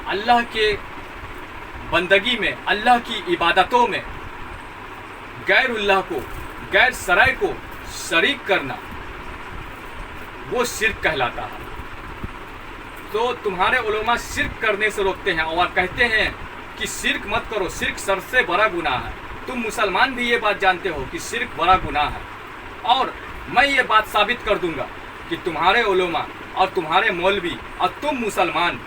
अल्लाह के बंदगी में, अल्लाह की इबादतों में गैरुल्लाह को, गैर सराय को शरीक करना, वो शिर्क कहलाता है। तो तुम्हारे उलमा शिर्क करने से रोकते हैं और कहते हैं कि शिर्क मत करो, शिर्क सबसे बड़ा गुनाह है। तुम मुसलमान भी ये बात जानते हो कि शिर्क बड़ा गुनाह है, और मैं ये बात साबित कर दूंगा कि तुम्हारे उलमा और तुम्हारे मौलवी और तुम मुसलमान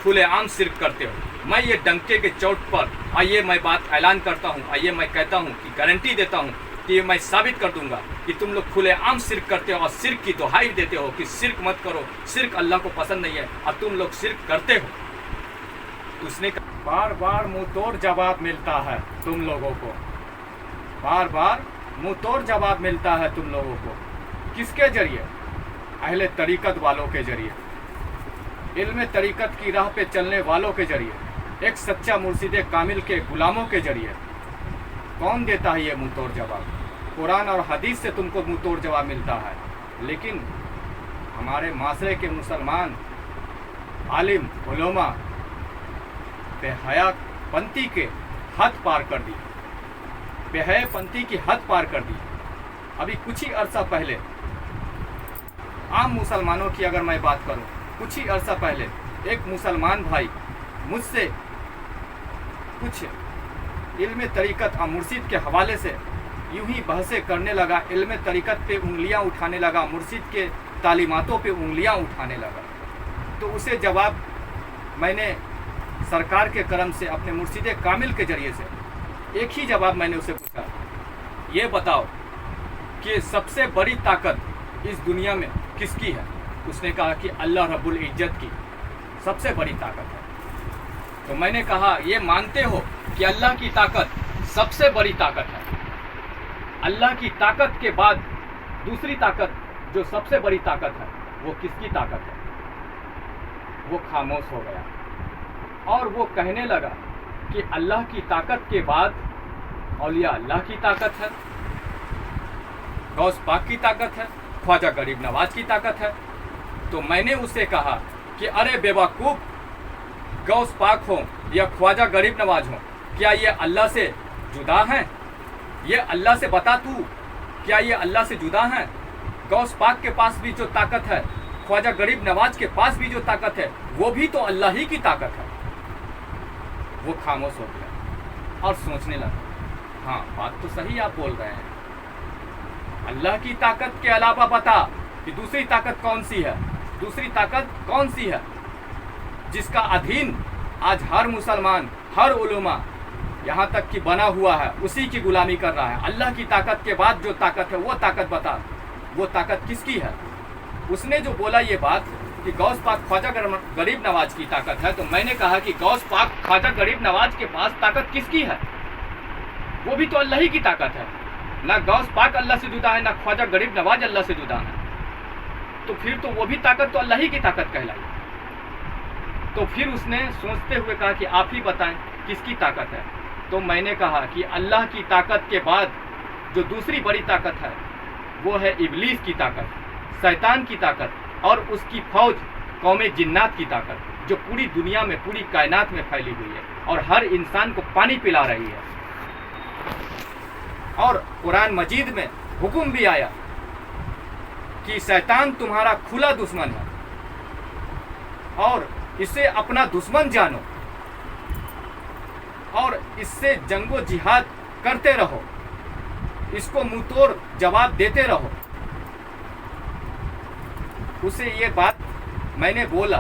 खुलेआम शिर्क करते हो। मैं ये डंके के चोट पर आइए मैं बात ऐलान करता हूँ, आइए मैं कहता हूँ कि गारंटी देता हूँ कि मैं साबित कर दूंगा कि तुम लोग खुलेआम शिर्क करते हो और शिर्क की दुहाई देते हो कि शिर्क मत करो, शिर्क अल्लाह को पसंद नहीं है, और तुम लोग शिर्क करते हो। उसने बार बार मुंह तोड़ जवाब मिलता है तुम लोगों को, बार बार मुंह तोड़ जवाब मिलता है तुम लोगों को। किसके जरिए? अहले तरीकत वालों के जरिए, इल्म तरीकत की राह पे चलने वालों के जरिए, एक सच्चा मुर्शिद कामिल के गुलामों के जरिए। कौन देता है ये मुंह तोड़ जवाब? कुरान और हदीस से तुमको मुंह तोड़ जवाब मिलता है, लेकिन हमारे माशरे के मुसलमान आलिम उलमा बेहया पंथी के हद पार कर दी, बेहया पंथी की हद पार कर दी। अभी कुछ ही अरसा पहले आम मुसलमानों की अगर मैं बात करूं, कुछ ही अरसा पहले एक मुसलमान भाई मुझसे कुछ इल्म तरीकत और मुर्शिद के हवाले से यूं ही बहसें करने लगा, इल्म तरीकत पे उंगलियां उठाने लगा, मुर्शिद के तालीमातों पे उंगलियां उठाने लगा। तो उसे जवाब मैंने सरकार के करम से अपने मुर्शिद कामिल के जरिए से एक ही जवाब मैंने उसे पूछा, ये बताओ कि सबसे बड़ी ताकत इस दुनिया में किसकी है? उसने कहा कि अल्लाह रब्बुल इज्जत की सबसे बड़ी ताकत है। तो मैंने कहा ये मानते हो कि अल्लाह की ताकत सबसे बड़ी ताकत है? अल्लाह की ताकत के बाद दूसरी ताकत जो सबसे बड़ी ताकत है वो किसकी ताकत है? वो खामोश हो गया और वो कहने लगा कि अल्लाह की ताकत के बाद औलिया अल्लाह की ताकत है, गौस पाक की ताकत है, ख्वाजा गरीब नवाज की ताकत है। तो मैंने उसे कहा कि अरे बेवकूफ़, गौस पाक हो या ख्वाजा गरीब नवाज हो, क्या ये अल्लाह से जुदा हैं? ये अल्लाह से बता तू, क्या ये अल्लाह से जुदा हैं? गौस पाक के पास भी जो ताकत है, ख्वाजा गरीब नवाज के पास भी जो ताकत है, वो भी तो अल्लाह ही की ताकत है। वो खामोश हो गया और सोचने लगा, हाँ बात तो सही आप बोल रहे हैं, अल्लाह की ताकत के अलावा बता कि दूसरी ताकत कौन सी है? दूसरी ताकत कौन सी है जिसका अधीन आज हर मुसलमान, हर उलमा यहाँ तक कि बना हुआ है, उसी की गुलामी कर रहा है? अल्लाह की ताकत के बाद जो ताकत है वो ताकत बता, वो ताकत किसकी है? उसने जो बोला ये बात कि गौस पाक ख्वाजा गरीब नवाज की ताकत है, तो मैंने कहा कि गौस पाक ख्वाजा गरीब नवाज के पास ताकत किसकी है? वो भी तो अल्लाह ही की ताकत है। ना गौस पाक अल्लाह से जुदा है, ना ख्वाजा गरीब नवाज अल्लाह से जुदा है। तो फिर तो वो भी ताकत तो अल्लाह ही की ताकत कहलाई। तो फिर उसने सोचते हुए कहा कि आप ही बताएं किसकी ताकत है? तो मैंने कहा कि अल्लाह की ताकत के बाद जो दूसरी बड़ी ताकत है वो है इब्लीस की ताकत, शैतान की ताकत और उसकी फौज कौमे जिन्नात की ताकत, जो पूरी दुनिया में, पूरी कायनात में फैली हुई है और हर इंसान को पानी पिला रही है। और कुरान मजीद में हुक्म भी आया कि शैतान तुम्हारा खुला दुश्मन है और इसे अपना दुश्मन जानो और इससे जंगो जिहाद करते रहो, इसको मुंह तोड़ जवाब देते रहो। उसे ये बात मैंने बोला,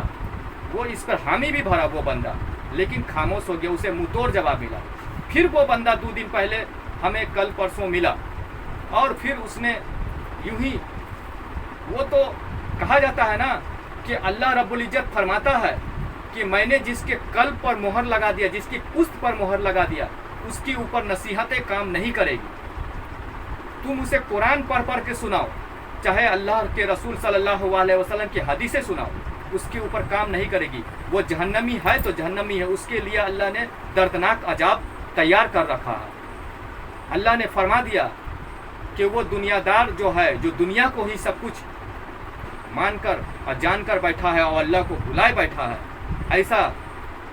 वो इस पर हामी भी भरा वो बंदा, लेकिन खामोश हो गया, उसे मुंह तोड़ जवाब मिला। फिर वो बंदा 2 दिन पहले हमें कल परसों मिला और फिर उसने यूं ही, वो तो कहा जाता है ना कि अल्लाह रब्बुल इज्जत फरमाता है कि मैंने जिसके कल्ब पर मोहर लगा दिया, जिसकी पुश्त पर मोहर लगा दिया, उसकी ऊपर नसीहतें काम नहीं करेगी। तुम उसे कुरान पढ़ पढ़ के सुनाओ, चाहे अल्लाह के रसूल सल्लल्लाहु अलैहि वसल्लम की हदीसें सुनाओ, उसके ऊपर काम नहीं करेगी। वो जहन्नमी है तो जहन्नमी है, उसके लिए अल्लाह ने दर्दनाक अजाब तैयार कर रखा है। अल्लाह ने फरमा दिया कि वो दुनियादार जो है, जो दुनिया को ही सब कुछ मानकर और जानकर बैठा है और अल्लाह को भुलाए बैठा है, ऐसा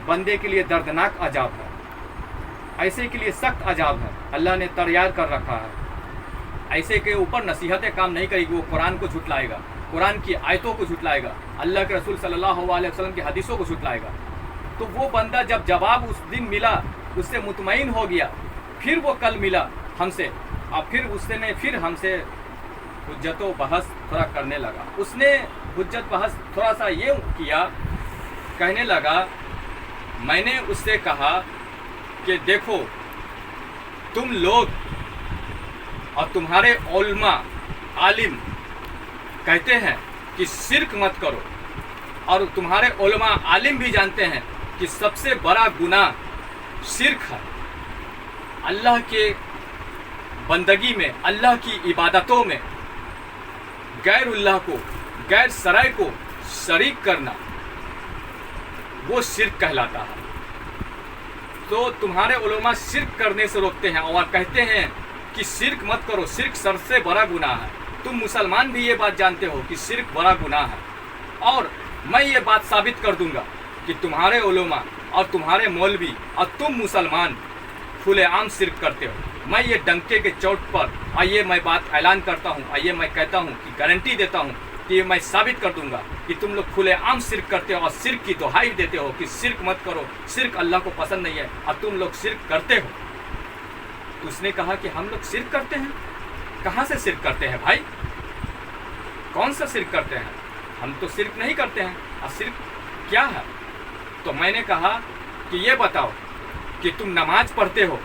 बंदे के लिए दर्दनाक अजाब है, ऐसे के लिए सख्त अजाब है, अल्लाह ने तैयार कर रखा है। ऐसे के ऊपर नसीहतें काम नहीं करेगी, वो कुरान को झुटलाएगा, कुरान की आयतों को झुटलाएगा, अल्लाह के रसूल सल्लल्लाहु अलैहि वसल्लम की हदीसों को झुटलाएगा। तो वो बंदा जब जवाब उस दिन मिला, उससे मुतमईन हो गया, फिर वो कल मिला हमसे और फिर उसने फिर हमसे हुज्जत बहस थोड़ा करने लगा। उसने हुज्जत बहस थोड़ा सा ये किया, कहने लगा, मैंने उससे कहा कि देखो तुम लोग और तुम्हारे उलमा आलिम कहते हैं कि शिर्क मत करो, और तुम्हारे उलमा आलिम भी जानते हैं कि सबसे बड़ा गुनाह शिर्क है। अल्लाह के बंदगी में, अल्लाह की इबादतों में गैरुल्लाह को, गैर सराय को शरीक करना, वो शिर्क कहलाता है। तो तुम्हारे उलमा शिर्क करने से रोकते हैं और कहते हैं कि शिर्क मत करो, शिर्क सबसे बड़ा गुनाह है। तुम मुसलमान भी ये बात जानते हो कि शिर्क बड़ा गुनाह है, और मैं ये बात साबित कर दूंगा कि तुम्हारे उलमा और तुम्हारे मौलवी और तुम मुसलमान खुलेआम शिर्क करते हो। मैं ये डंके के चोट पर आइए मैं बात ऐलान करता हूँ, आइए मैं कहता हूँ कि गारंटी देता हूँ कि ये मैं साबित कर दूंगा कि तुम लोग खुलेआम शिर्क करते हो और शिर्क की दुहाई देते हो कि शिर्क मत करो, शिर्क अल्लाह को पसंद नहीं है, और तुम लोग शिर्क करते हो। तो उसने कहा कि हम लोग शिर्क करते हैं? कहाँ से शिर्क करते हैं भाई, कौन सा शिर्क करते हैं? हम तो शिर्क नहीं करते हैं। और शिर्क क्या है? तो मैंने कहा कि ये बताओ कि तुम नमाज पढ़ते हो,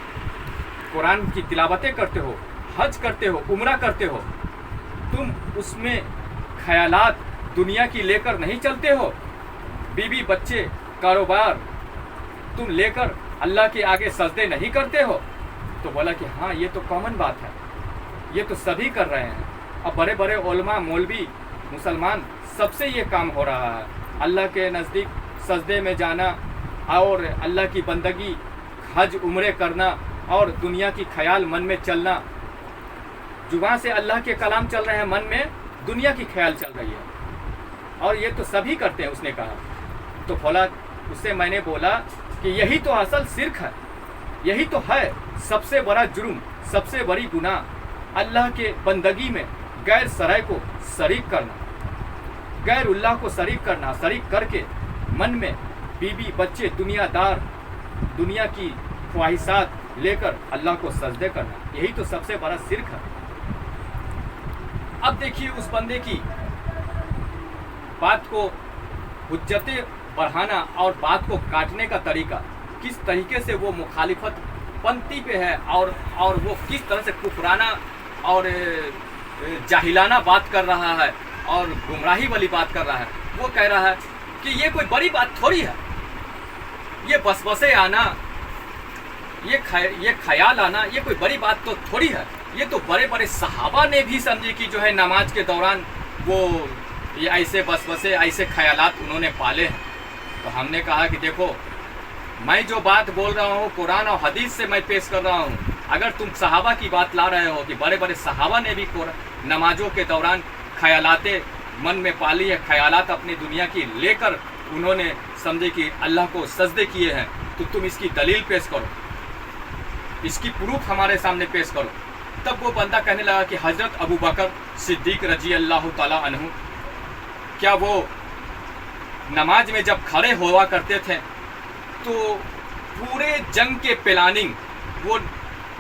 कुरान की तिलावतें करते हो, हज करते हो, उम्रा करते हो, तुम उसमें ख्यालात दुनिया की लेकर नहीं चलते हो? बीवी बच्चे कारोबार तुम लेकर अल्लाह के आगे सजदे नहीं करते हो? तो बोला कि हाँ ये तो कॉमन बात है, ये तो सभी कर रहे हैं। अब बड़े बड़े उलमा मौलवी मुसलमान सबसे ये काम हो रहा है, अल्लाह के नज़दीक सजदे में जाना और अल्लाह की बंदगी, हज उम्रे करना और दुनिया की ख्याल मन में चलना। जुबान से अल्लाह के कलाम चल रहे हैं, मन में दुनिया की ख्याल चल रही है, और ये तो सभी करते हैं। उसने कहा तो बोला, उससे मैंने बोला कि यही तो असल शिर्क है, यही तो है सबसे बड़ा जुर्म, सबसे बड़ी गुनाह, अल्लाह के बंदगी में गैर सराय को शरीक करना, गैर उल्लाह को शरीक करना, शरीक करके मन में बीवी बच्चे दुनियादार दुनिया की ख्वाहिशात लेकर अल्लाह को सजदे करना, यही तो सबसे बड़ा शिर्क है। अब देखिए उस बंदे की बात को हुज्जतें बढ़ाना और बात को काटने का तरीका, किस तरीके से वो मुखालिफत पंक्ति पे है और वो किस तरह से कुफराना और जाहिलाना बात कर रहा है और गुमराही वाली बात कर रहा है। वो कह रहा है कि ये कोई बड़ी बात थोड़ी है, ये बसबसे आना, ये ख्याल आना, ये कोई बड़ी बात तो थोड़ी है। ये तो बड़े बड़े सहाबा ने भी समझे कि जो है नमाज के दौरान वो ये ऐसे बसबसे ऐसे ख्यालात उन्होंने पाले हैं। तो हमने कहा कि देखो मैं जो बात बोल रहा हूँ कुरान और हदीस से मैं पेश कर रहा हूँ। अगर तुम सहाबा की बात ला रहे हो कि बड़े बड़े सहाबा ने भी नमाजों के दौरान ख्यालातें मन में पाली है, ख्यालात अपनी दुनिया की लेकर उन्होंने समझे कि अल्लाह को सजदे किए हैं, तो तुम इसकी दलील पेश करो, इसकी प्रूफ हमारे सामने पेश करो। तब वो बंदा कहने लगा कि हज़रत अबू बकर सिद्दीक रजी अल्लाह ताला अन्हु, क्या वो नमाज में जब खड़े हुआ करते थे तो पूरे जंग के प्लानिंग, वो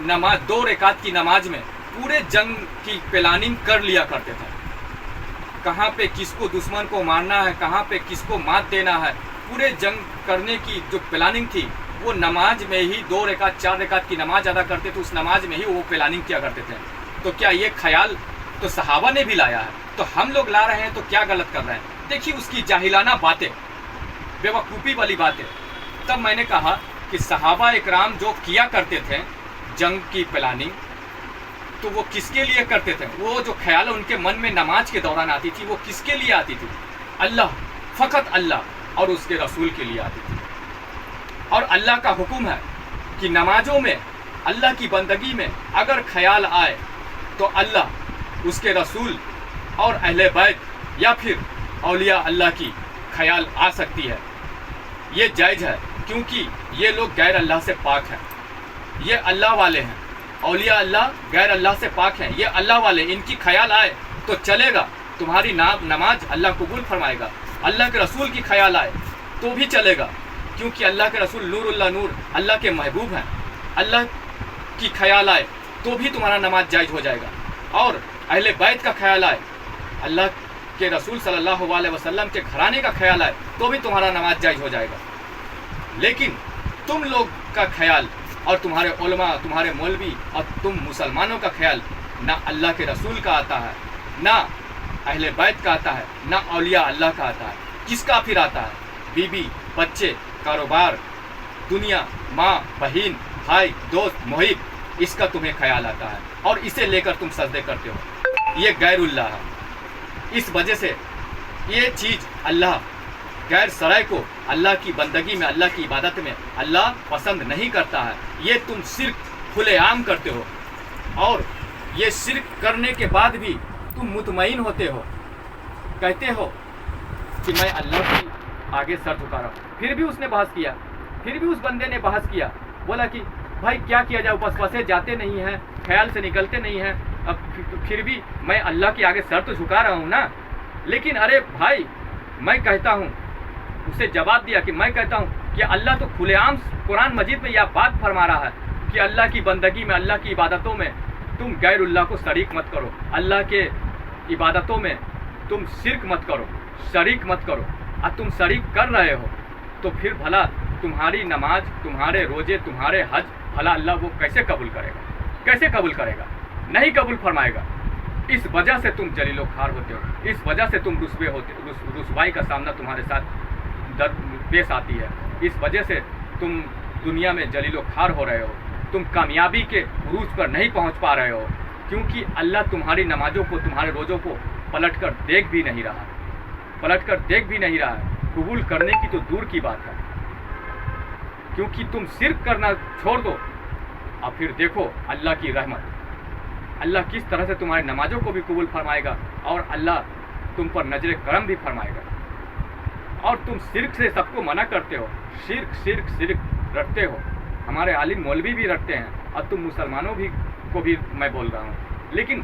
नमाज 2 रकात की नमाज में पूरे जंग की प्लानिंग कर लिया करते थे, कहाँ पे किसको दुश्मन को मारना है, कहाँ पे किसको मात देना है, पूरे जंग करने की जो प्लानिंग थी वो नमाज में ही 2 रकात 4 रकात की नमाज अदा करते थे, उस नमाज में ही वो प्लानिंग किया करते थे। तो क्या ये ख्याल तो सहाबा ने भी लाया है, तो हम लोग ला रहे हैं तो क्या गलत कर रहे हैं? देखिए उसकी जाहिलाना बातें, बेवकूफ़ी वाली बातें। तब मैंने कहा कि सहाबा इकराम जो किया करते थे जंग की प्लानिंग, तो वो किसके लिए करते थे? वो जो ख्याल उनके मन में नमाज के दौरान आती थी वो किसके लिए आती थी? अल्लाह, फ़कत अल्लाह और उसके रसूल के लिए आती थी। और अल्लाह का हुक्म है कि नमाजों में अल्लाह की बंदगी में अगर ख्याल आए तो अल्लाह, उसके रसूल और अहले बैत या फिर औलिया अल्लाह की ख्याल आ सकती है, ये जायज़ है। क्योंकि ये लोग गैर अल्लाह से पाक हैं, ये अल्लाह वाले हैं, औलिया अल्लाह गैर अल्लाह से पाक हैं, ये अल्लाह वाले, इनकी ख्याल आए तो चलेगा, तुम्हारी नमाज अल्लाह कबूल फरमाएगा। अल्लाह के रसूल की ख्याल आए तो भी चलेगा, क्योंकि अल्लाह के रसूल नूरुल्लाह नूर, अल्लाह के महबूब हैं। अल्लाह की ख्याल आए तो भी तुम्हारा नमाज जायज़ हो जाएगा। और अहले बैत का ख्याल आए, अल्लाह के रसूल सल्लल्लाहु अलैहि वसल्लम के घराने का ख्याल आए तो भी तुम्हारा नमाज जायज़ हो जाएगा। लेकिन तुम लोग का ख्याल और तुम्हारे उलमा, तुम्हारे मौलवी और तुम मुसलमानों का ख्याल ना अल्लाह के रसूल का आता है, ना अहले बैत का आता है, ना औलिया अल्लाह का आता है। किसका फिर आता है? बीबी, बच्चे, कारोबार, दुनिया, माँ, बहन, भाई, दोस्त, मुहिब, इसका तुम्हें ख्याल आता है और इसे लेकर तुम सजदे करते हो। ये गैरुल्लाह है। इस वजह से ये चीज़ अल्लाह गैर सराय को अल्लाह की बंदगी में, अल्लाह की इबादत में अल्लाह पसंद नहीं करता है। ये तुम शिर्क खुलेआम करते हो और ये शिर्क करने के बाद भी तुम मुतमईन होते हो, कहते हो कि मैं अल्लाह की आगे सर झुका रहा हूँ। फिर भी उसने बहस किया, फिर भी उस बंदे ने बहस किया, बोला कि भाई क्या किया जाए, वसवसे जाते नहीं हैं, ख्याल से निकलते नहीं हैं, अब फिर भी मैं अल्लाह के आगे सर तो झुका रहा हूँ ना। लेकिन अरे भाई, मैं कहता हूँ, उसे जवाब दिया कि मैं कहता हूँ कि अल्लाह तो खुलेआम कुरान मजीद में यह बात फरमा रहा है कि अल्लाह की बंदगी में, अल्लाह की इबादतों में तुम गैरुल्लाह को शरीक मत करो, अल्लाह के इबादतों में तुम शिर्क मत करो, शरीक मत करो। और तुम शरीक कर रहे हो तो फिर भला तुम्हारी नमाज, तुम्हारे रोजे, तुम्हारे हज, भला अल्लाह वो कैसे कबूल करेगा? कैसे कबूल करेगा? नहीं कबूल फरमाएगा। इस वजह से तुम जलीलो खार होते हो, इस वजह से तुम रुस्वे होते, रुसवाई का सामना तुम्हारे साथ पेश आती है। इस वजह से तुम दुनिया में जलीलो खार हो रहे हो, तुम कामयाबी के उरूज पर नहीं पहुंच पा रहे हो, क्योंकि अल्लाह तुम्हारी नमाजों को, तुम्हारे रोज़ों को पलट कर देख भी नहीं रहा, पलट कर देख भी नहीं रहा है। कबूल करने की तो दूर की बात है, क्योंकि तुम शिर्क करना छोड़ दो और फिर देखो अल्लाह की रहमत, अल्लाह किस तरह से तुम्हारी नमाजों को भी कबूल फरमाएगा और अल्लाह तुम पर नजर करम भी फरमाएगा। और तुम शिर्क से सबको मना करते हो, शिर्क शिर्क शिर्क रटते हो, हमारे आलिम मौलवी भी रटते हैं और तुम मुसलमानों भी को भी मैं बोल रहा हूँ। लेकिन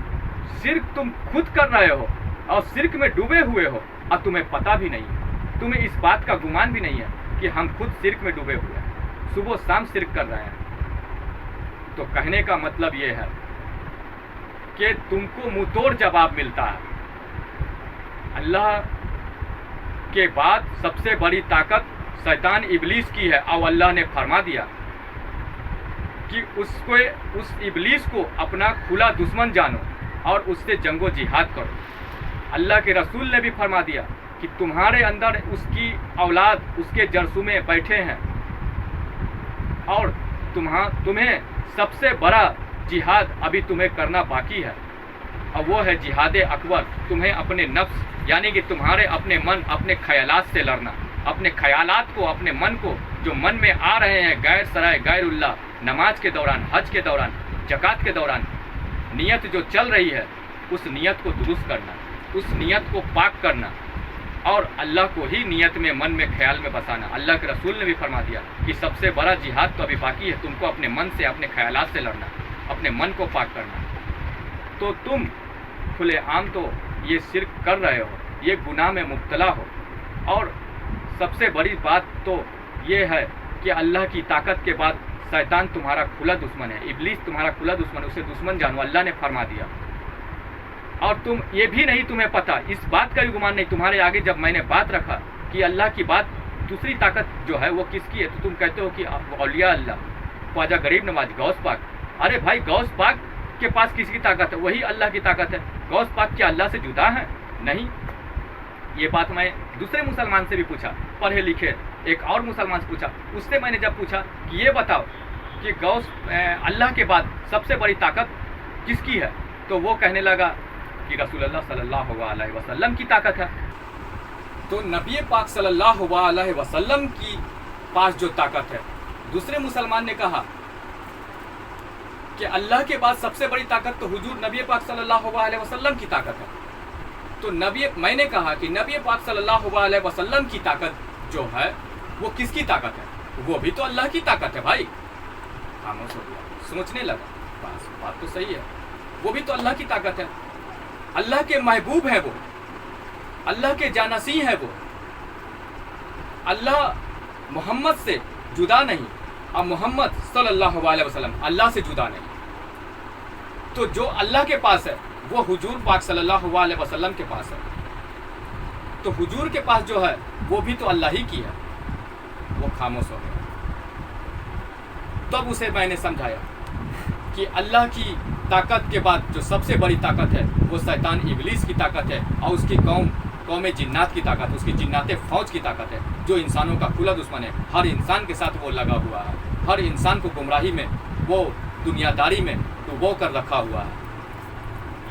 शिर्क तुम खुद कर रहे हो और शिर्क में डूबे हुए हो और तुम्हें पता भी नहीं है, तुम्हें इस बात का गुमान भी नहीं है कि हम खुद शिर्क में डूबे हुए हैं, सुबह शाम शिर्क कर रहे हैं। तो कहने का मतलब ये है कि तुमको मुंहतोड़ जवाब मिलता है। अल्लाह के बाद सबसे बड़ी ताकत शैतान इबलीस की है और अल्लाह ने फरमा दिया कि उसको, उस इबलीस को अपना खुला दुश्मन जानो और उससे जंगो जिहाद करो। अल्लाह के रसूल ने भी फरमा दिया कि तुम्हारे अंदर उसकी औलाद, उसके जरसुमे बैठे हैं और तुम्हें सबसे बड़ा जिहाद अभी तुम्हें करना बाकी है और वो है जिहाद अकबर। तुम्हें अपने नफ्स यानी कि तुम्हारे अपने मन, अपने ख्यालात से लड़ना, अपने ख्यालात को, अपने मन को जो मन में आ रहे हैं गैर सराय गैरुल्लाह, नमाज के दौरान, हज के दौरान, ज़कात के दौरान नियत जो चल रही है उस नियत को दुरुस्त करना, उस नियत को पाक करना और अल्लाह को ही नियत में, मन में, ख्याल में बसाना। अल्लाह के रसूल ने भी फरमा दिया कि सबसे बड़ा जिहाद तो अभी बाकी है, तुमको अपने मन से, अपने ख्यालात से लड़ना, अपने मन को पाक करना। तो तुम खुलेआम तो ये शिर्क कर रहे हो, ये गुनाह में मुब्तला हो। और सबसे बड़ी बात तो ये है कि अल्लाह की ताकत के बाद शैतान तुम्हारा खुला दुश्मन है, इब्लीस तुम्हारा खुला दुश्मन है, उसे दुश्मन जानो, अल्लाह ने फरमा दिया। और तुम ये भी नहीं, तुम्हें पता, इस बात का भी गुमान नहीं, तुम्हारे आगे जब मैंने बात रखा कि अल्लाह की बात, दूसरी ताकत जो है वो किसकी है, तो तुम कहते हो कि औलिया अल्लाह, ख्वाजा गरीब नवाज, गौस पाक। अरे भाई, गौस पाक के पास किसकी ताकत है? वही अल्लाह की ताकत है। गौस पाक क्या अल्लाह से जुदा है? नहीं। ये बात मैं दूसरे मुसलमान से भी पूछा, पढ़े लिखे एक और मुसलमान से पूछा, उससे मैंने जब पूछा कि ये बताओ कि गौस अल्लाह के बाद सबसे बड़ी ताकत किसकी है, तो वो कहने लगा कि रसूलुल्लाह सल्लल्लाहु अलैहि वसल्लम की ताकत है। तो नबी पाक सल्लल्लाहु अलैहि वसल्लम की पास जो ताकत है, दूसरे मुसलमान ने कहा कि अल्लाह के बाद सबसे बड़ी ताकत तो हुजूर नबी पाक सल्लल्लाहु अलैहि वसल्लम की ताकत है। तो मैंने कहा कि नबी पाक सल्लल्लाहु अलैहि वसल्लम की ताकत जो है वो किसकी ताकत है? वो भी तो अल्लाह की ताकत है भाई। खामोश हो गया, सोचने लगा, बस बात तो सही है, वो भी तो अल्लाह की ताकत है। अल्लाह के महबूब है वो, अल्लाह के जानासी है वो। अल्लाह मोहम्मद से जुदा नहीं और मोहम्मद सल्लल्लाहु अलैहि वसल्लम अल्लाह से जुदा नहीं। तो जो अल्लाह के पास है वो हुजूर पाक सल्लल्लाहु अलैहि वसल्लम के पास है। तो हुजूर के पास जो है वो भी तो अल्लाह ही की है। वो खामोश हो गया। तब उसे मैंने समझाया कि अल्लाह की ताकत के बाद जो सबसे बड़ी ताकत है वो शैतान इबलीस की ताकत है और उसकी कौम जिन्नात की ताकत, उसकी जिन्नात फौज की ताकत है, जो इंसानों का खुला दुश्मन है। हर इंसान के साथ वो लगा हुआ है, हर इंसान को गुमराही में, वो दुनियादारी में डुबो कर रखा हुआ है।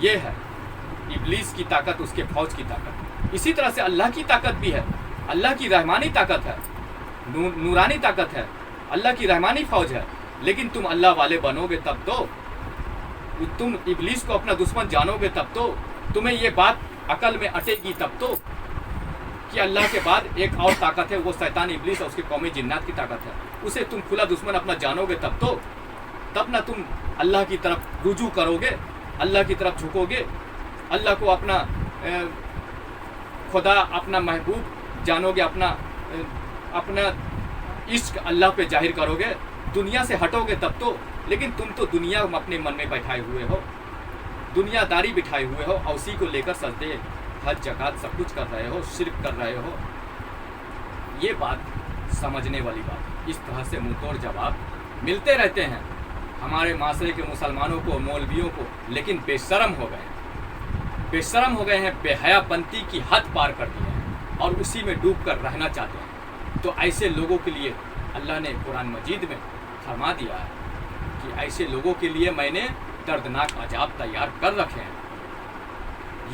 ये है इबलीस की ताकत, उसके फौज की ताकत। इसी तरह से अल्लाह की ताकत भी है, अल्लाह की रहमानी ताकत है, नूरानी ताकत है, अल्लाह की रहमानी फौज है। लेकिन तुम अल्लाह वाले बनोगे तब तो, तुम इबलीस को अपना दुश्मन जानोगे तब तो, तुम्हें ये बात अकल में अटेगी तब तो कि अल्लाह के बाद एक और ताकत है, वो शैतान इबलीस और उसके कौमी जिन्नात की ताकत है। उसे तुम खुला दुश्मन अपना जानोगे तब तो, तब ना तुम अल्लाह की तरफ रुजू करोगे, अल्लाह की तरफ झुकोगे, अल्लाह को अपना खुदा, अपना महबूब जानोगे, अपना इश्क अल्लाह पे जाहिर करोगे, दुनिया से हटोगे तब तो। लेकिन तुम तो दुनिया अपने मन में बैठाए हुए हो, दुनियादारी बिठाए हुए हो और उसी को लेकर सजदे, हज, ज़कात सब कुछ कर रहे हो, शिर्क कर रहे हो। ये बात समझने वाली बात। इस तरह से मुंह तोड़ जवाब मिलते रहते हैं हमारे माशरे के मुसलमानों को, मौलवियों को। लेकिन बेशरम हो गए हैं, बेशरम हो गए हैं, बेहयापंती की हद पार कर दी है और उसी में डूब कर रहना चाहते हैं। तो ऐसे लोगों के लिए अल्लाह ने कुरान मजीद में फरमा दिया है कि ऐसे लोगों के लिए मैंने दर्दनाक अजाब तैयार कर रखे हैं।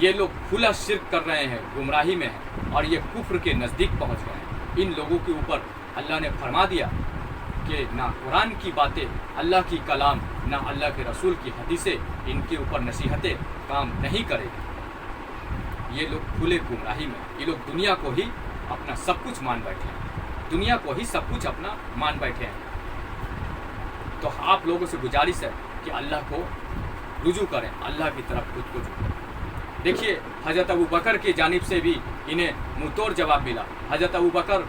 ये लोग खुला शिर्क कर रहे हैं, गुमराही में हैं और ये कुफ्र के नज़दीक पहुंच गए हैं। इन लोगों के ऊपर अल्लाह ने फरमा दिया कि ना कुरान की बातें, अल्लाह की कलाम, ना अल्लाह के रसूल की हदीसें, इनके ऊपर नसीहतें काम नहीं करेगी। ये लोग खुले गुमराही में, ये लोग दुनिया को ही अपना सब कुछ मान बैठे हैं, दुनिया को ही सब कुछ अपना मान बैठे हैं। तो आप लोगों से गुजारिश है कि अल्लाह को रुजू करें, अल्लाह की तरफ खुद को झुकें। देखिए हज़रत अबू बकर की जानिब से भी इन्हें मुंहतोड़ जवाब मिला। हज़रत अबू बकर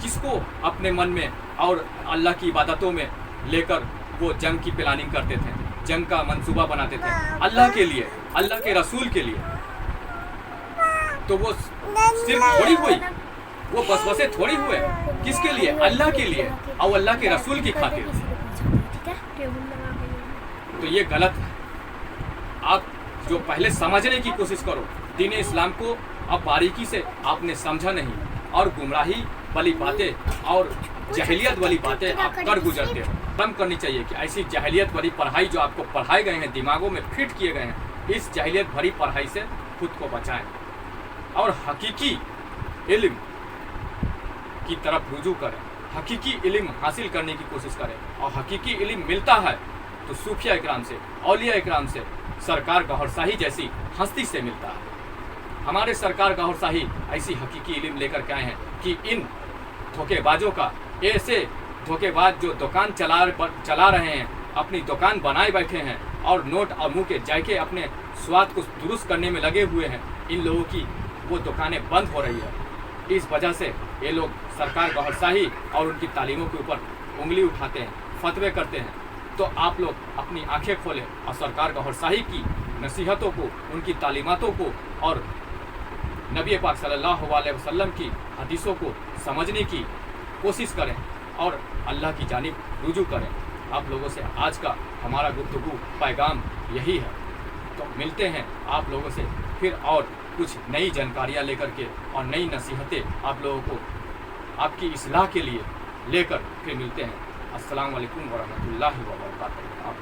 किसको अपने मन में और अल्लाह की इबादतों में लेकर वो जंग की प्लानिंग करते थे, जंग का मंसूबा बनाते थे अल्लाह के लिए, अल्लाह के रसूल के लिए। तो वो सिर्फ थोड़ी हुई, वो बसबसे थोड़ी हुए, किसके लिए? अल्लाह के लिए और अल्लाह के रसूल की खातिर। तो ये गलत है। आप जो पहले समझने की कोशिश करो दीन इस्लाम को, अब बारीकी से आपने समझा नहीं और गुमराही वाली बातें और जहलियत वाली बातें आप कर गुजरते हो। कम करनी चाहिए कि ऐसी जहलियत वाली पढ़ाई जो आपको पढ़ाए गए हैं, दिमागों में फिट किए गए हैं, इस जहलियत भरी पढ़ाई से खुद को बचाएं और हकीकी इल्म की तरफ रुजू करें, हकीकी इल्म हासिल करने की कोशिश करें। और हकीकी इल्म मिलता है तो सूफिया इकराम से, औलिया इकराम से, सरकार गौहर शाही जैसी हस्ती से मिलता है। हमारे सरकार गौहर शाही ऐसी हकीकी इल्म लेकर के आए हैं कि इन धोखेबाजों का, ऐसे धोखेबाज जो दुकान चला रहे हैं, अपनी दुकान बनाए बैठे हैं और नोट और मुँह के जायके अपने स्वाद को दुरुस्त करने में लगे हुए हैं, इन लोगों की वो दुकानें बंद हो रही है। इस वजह से ये लोग सरकार गौहर शाही और उनकी तालीमों के ऊपर उंगली उठाते हैं, फतवे करते हैं। तो आप लोग अपनी आंखें खोलें और सरकार गौहर शाही की नसीहतों को, उनकी तालीमातों को और नबी पाक सल्लल्लाहु अलैहि वसल्लम की हदीसों को समझने की कोशिश करें और अल्लाह की जानिब रुजू करें। आप लोगों से आज का हमारा गुफ्तगू पैगाम यही है। तो मिलते हैं आप लोगों से फिर और कुछ नई जानकारियाँ लेकर के और नई नसीहतें आप लोगों को आपकी इस्लाह के लिए लेकर फिर मिलते हैं। अस्सलाम वालेकुम वरहमतुल्लाहि व बरकातहू।